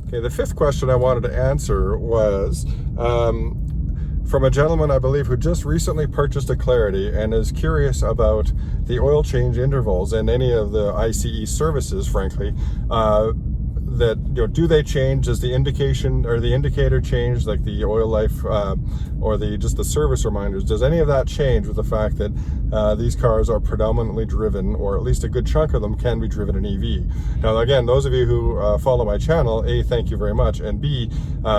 Okay, the fifth question I wanted to answer was from a gentleman, I believe, who just recently purchased a Clarity and is curious about the oil change intervals and any of the ICE services, frankly. That, you know, do they change? Does the indication or the indicator change, like the oil life or just the service reminders? Does any of that change with the fact that these cars are predominantly driven, or at least a good chunk of them can be driven in EV? Now, again, those of you who follow my channel, A, thank you very much, and B,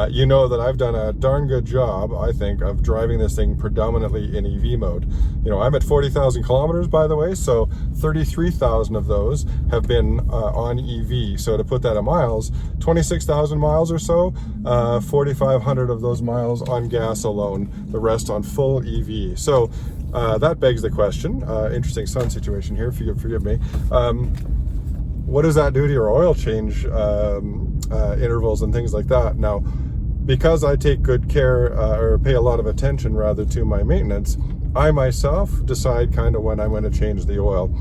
you know that I've done a darn good job, I think, of driving this thing predominantly in EV mode. You know, I'm at 40,000 kilometers, by the way, so 33,000 of those have been on EV. So to put that in miles, 26,000 miles or so, 4,500 of those miles on gas alone, the rest on full EV. So that begs the question, interesting sun situation here, forgive me. What does that do to your oil change intervals and things like that? Now, because I take good care or pay a lot of attention rather to my maintenance, I myself decide kind of when I'm going to change the oil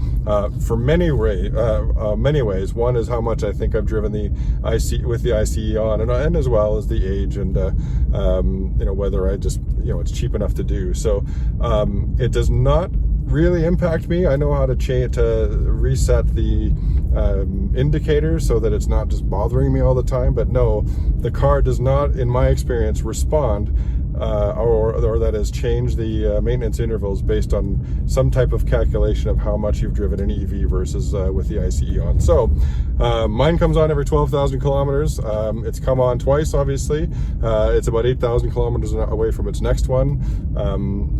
for many ways. One is how much I think I've driven the IC with the ICE on, and as well as the age and you know, whether I just, you know, it's cheap enough to do. So it does not really impact me. I know how to reset the indicator so that it's not just bothering me all the time. But no, the car does not, in my experience, respond or that has changed the maintenance intervals based on some type of calculation of how much you've driven an EV versus with the ICE on. So mine comes on every 12,000 kilometers. It's come on twice, obviously. It's about 8,000 kilometers away from its next one.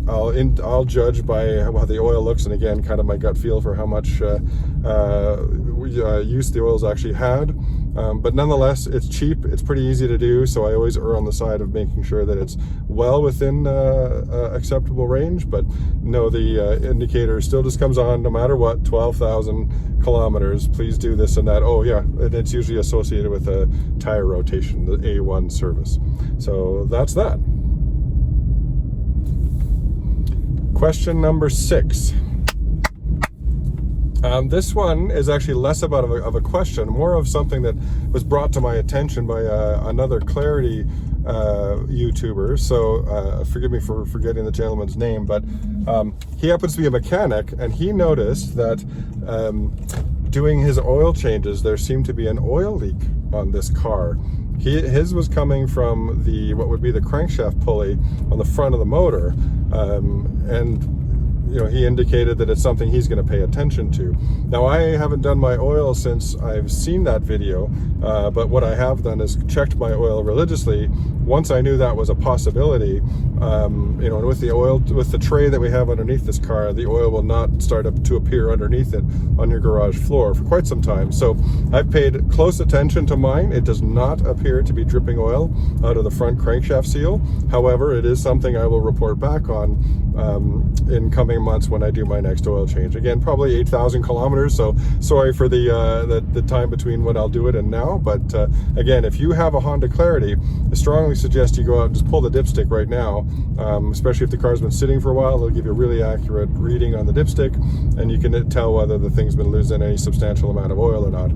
I'll judge by how the oil looks, and again, kind of my gut feel for how much use the oil's actually had. But nonetheless, it's cheap, it's pretty easy to do, so I always err on the side of making sure that it's well within acceptable range. But no, the indicator still just comes on no matter what, 12,000 kilometers, please do this and that. Oh yeah, and it's usually associated with a tire rotation, the A1 service. So that's that. Question number 6. This one is actually less about of a question, more of something that was brought to my attention by another Clarity YouTuber. So forgive me for forgetting the gentleman's name, but he happens to be a mechanic, and he noticed that doing his oil changes, there seemed to be an oil leak on this car. His was coming from what would be the crankshaft pulley on the front of the motor, and you know, he indicated that it's something he's going to pay attention to. Now, I haven't done my oil since I've seen that video, but what I have done is checked my oil religiously. Once I knew that was a possibility, you know, and with the tray that we have underneath this car, the oil will not start to appear underneath it on your garage floor for quite some time. So I've paid close attention to mine. It does not appear to be dripping oil out of the front crankshaft seal. However, it is something I will report back on in coming months when I do my next oil change. Again, probably 8,000 kilometers, so sorry for the time between when I'll do it and now. But again, if you have a Honda Clarity, I strongly suggest you go out and just pull the dipstick right now, especially if the car's been sitting for a while. It'll give you a really accurate reading on the dipstick, and you can tell whether the thing's been losing any substantial amount of oil or not.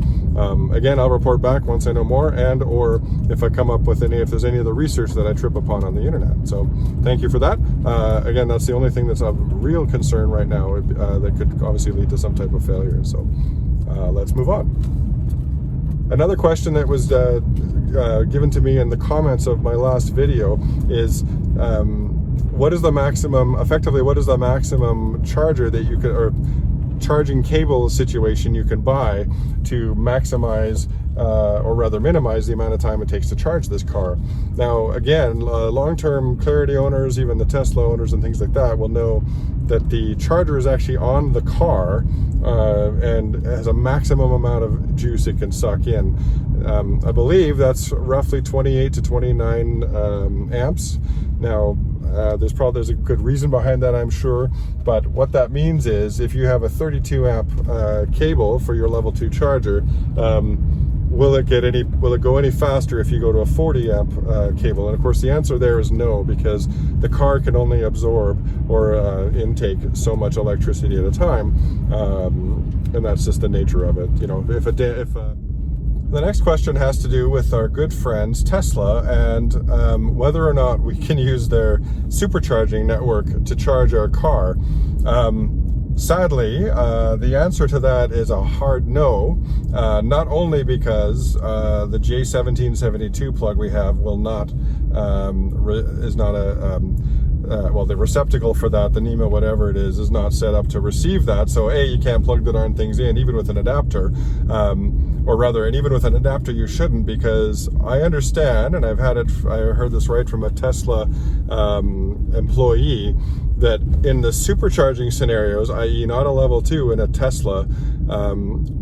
Again, I'll report back once I know more, or if I come up with if there's any of the research that I trip upon on the internet. So thank you for that. Again, that's the only thing that's of real concern right now that could obviously lead to some type of failure. So let's move on. Another question that was given to me in the comments of my last video is what is the maximum charger that you could, or charging cable situation you can buy to maximize or rather minimize the amount of time it takes to charge this car. Now again, long-term Clarity owners, even the Tesla owners and things like that, will know that the charger is actually on the car and has a maximum amount of juice it can suck in. I believe that's roughly 28 to 29 amps. Now there's a good reason behind that, I'm sure, but what that means is if you have a 32 amp cable for your level 2 charger, will it go any faster if you go to a 40 amp cable? And of course the answer there is no, because the car can only absorb or intake so much electricity at a time, and that's just the nature of it. You know, if the next question has to do with our good friends Tesla and whether or not we can use their supercharging network to charge our car. Sadly, the answer to that is a hard no, not only because the J1772 plug we have will not, is not a, well, the receptacle for that, the NEMA, whatever it is not set up to receive that. So A, you can't plug the darn things in, even with an adapter, or rather, and even with an adapter you shouldn't, because I understand, and I heard this right from a Tesla employee, that in the supercharging scenarios, i.e. not a level 2 in a Tesla,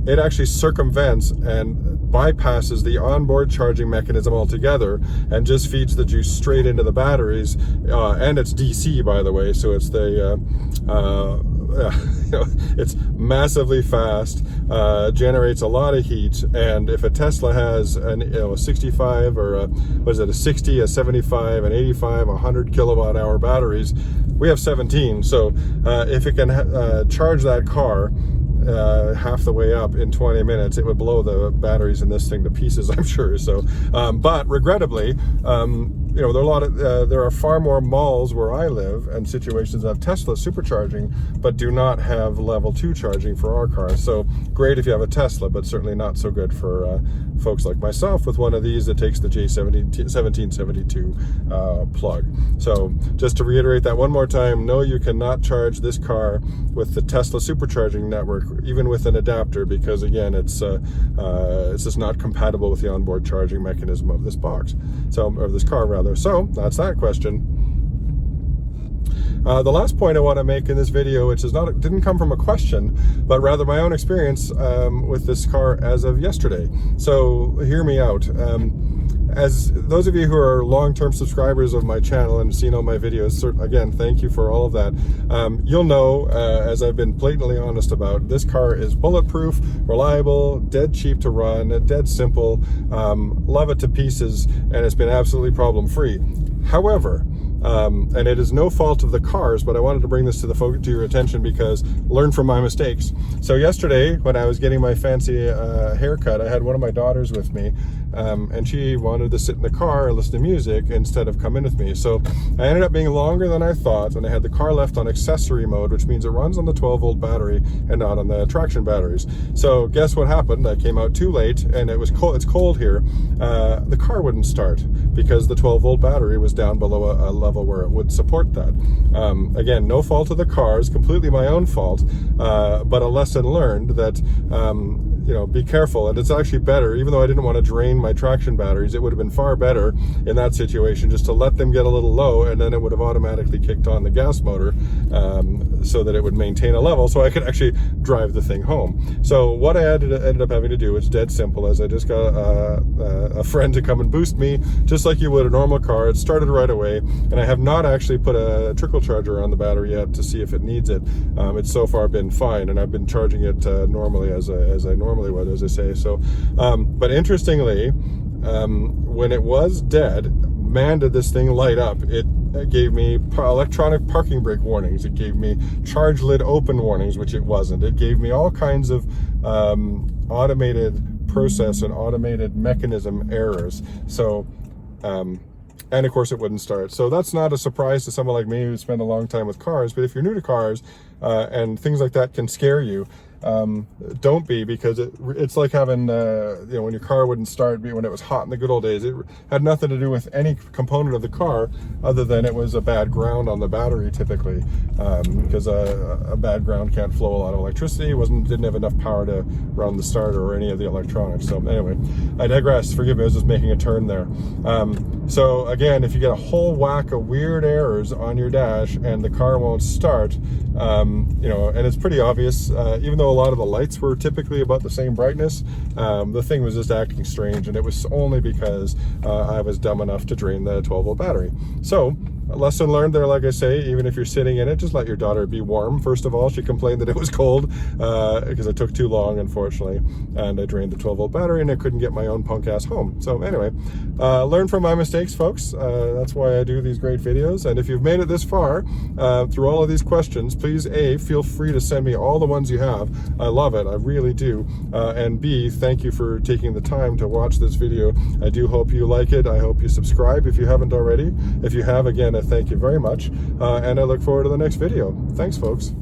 it actually circumvents and bypasses the onboard charging mechanism altogether and just feeds the juice straight into the batteries, and it's DC, by the way, so it's the it's massively fast, generates a lot of heat, and if a Tesla has a 65 or a 60, a 75, an 85, 100 kilowatt hour batteries, we have 17. So if it can charge that car half the way up in 20 minutes, it would blow the batteries in this thing to pieces, I'm sure. So, but regrettably, there are there are far more malls where I live and situations that have Tesla supercharging, but do not have level 2 charging for our cars. So great if you have a Tesla, but certainly not so good for folks like myself with one of these that takes the J1772 plug. So just to reiterate that one more time, no, you cannot charge this car with the Tesla supercharging network, even with an adapter, because again, it's just not compatible with the onboard charging mechanism of this box, or this car rather. So that's that question. The last point I want to make in this video, which didn't come from a question, but rather my own experience with this car as of yesterday. So hear me out. As those of you who are long-term subscribers of my channel and have seen all my videos, again, thank you for all of that. You'll know, as I've been blatantly honest about, this car is bulletproof, reliable, dead cheap to run, dead simple, love it to pieces, and it's been absolutely problem-free. However, and it is no fault of the cars, but I wanted to bring this to your attention because learn from my mistakes. So yesterday, when I was getting my fancy haircut, I had one of my daughters with me, and she wanted to sit in the car and listen to music instead of come in with me. So I ended up being longer than I thought, and I had the car left on accessory mode, which means it runs on the 12-volt battery and not on the traction batteries. So guess what happened? I came out too late, and it was cold. It's cold here. The car wouldn't start because the 12-volt battery was down below a level where it would support that. Again, no fault of the cars, completely my own fault, but a lesson learned that be careful. And it's actually better, even though I didn't want to drain my traction batteries, it would have been far better in that situation just to let them get a little low, and then it would have automatically kicked on the gas motor so that it would maintain a level so I could actually drive the thing home. So what I ended up having to do is dead simple, as I just got a friend to come and boost me, just like you would a normal car. It started right away, and I have not actually put a trickle charger on the battery yet to see if it needs it. It's so far been fine, and I've been charging it normally as I normally would, as I say. So, but interestingly, when it was dead, man, did this thing light up. It gave me electronic parking brake warnings. It gave me charge lid open warnings, which it wasn't. It gave me all kinds of automated process and automated mechanism errors. So, and of course it wouldn't start. So that's not a surprise to someone like me who spent a long time with cars. But if you're new to cars and things like that can scare you, don't be, because it's like having when your car wouldn't start when it was hot in the good old days. It had nothing to do with any component of the car other than it was a bad ground on the battery, typically, because a bad ground can't flow a lot of electricity. Didn't have enough power to run the starter or any of the electronics. So anyway, I digress. Forgive me, I was just making a turn there. So again, if you get a whole whack of weird errors on your dash and the car won't start, and it's pretty obvious, even though a lot of the lights were typically about the same brightness, the thing was just acting strange, and it was only because I was dumb enough to drain the 12-volt battery. So a lesson learned there, like I say, even if you're sitting in it, just let your daughter be warm. First of all, she complained that it was cold because it took too long, unfortunately, and I drained the 12-volt battery and I couldn't get my own punk ass home. So anyway, learn from my mistakes, folks. That's why I do these great videos. And if you've made it this far through all of these questions, please A, feel free to send me all the ones you have. I love it, I really do. And B, thank you for taking the time to watch this video. I do hope you like it. I hope you subscribe if you haven't already. If you have, again, I thank you very much. And I look forward to the next video. Thanks, folks.